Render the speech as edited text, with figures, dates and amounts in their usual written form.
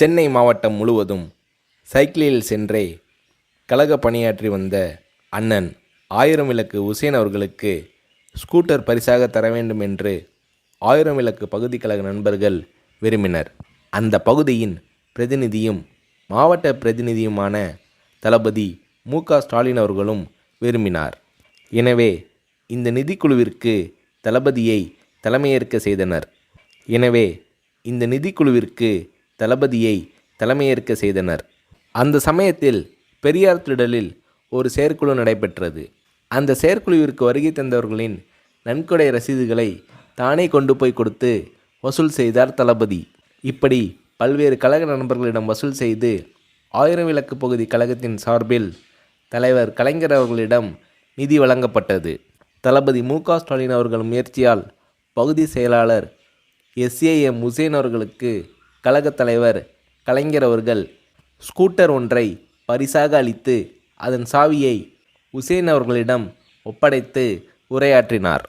சென்னை மாவட்டம் முழுவதும் சைக்கிளில் சென்றே கழக பணியாற்றி வந்த அண்ணன் ஆயிரம் விளக்கு உசேன் அவர்களுக்கு ஸ்கூட்டர் பரிசாக தர வேண்டும் என்று ஆயிரம் விளக்கு பகுதி கழக நண்பர்கள் விரும்பினர். அந்த பகுதியின் பிரதிநிதியும் மாவட்ட பிரதிநிதியுமான தளபதி மு.க.ஸ்டாலின் அவர்களும் விரும்பினார். எனவே இந்த நிதிக்குழுவிற்கு தளபதியை தலைமையேற்க செய்தனர். அந்த சமயத்தில் பெரியார் திடலில் ஒரு செயற்குழு நடைபெற்றது. அந்த செயற்குழுவிற்கு வருகை தந்தவர்களின் நன்கொடை ரசீதுகளை தானே கொண்டு போய் கொடுத்து வசூல் செய்தார் தளபதி. இப்படி பல்வேறு கழக நண்பர்களிடம் வசூல் செய்து ஆயிரம் விளக்கு பகுதி கழகத்தின் சார்பில் தலைவர் கலைஞர் அவர்களிடம் நிதி வழங்கப்பட்டது. தளபதி மு.க.ஸ்டாலின் அவர்கள் முயற்சியால் பகுதி செயலாளர் எஸ்.ஏ.எம். உசேன் அவர்களுக்கு கழகத் தலைவர் கலைஞர் அவர்கள் ஸ்கூட்டர் ஒன்றை பரிசாக அளித்து அதன் சாவியை உசேன் அவர்களிடம் ஒப்படைத்து உரையாற்றினார்.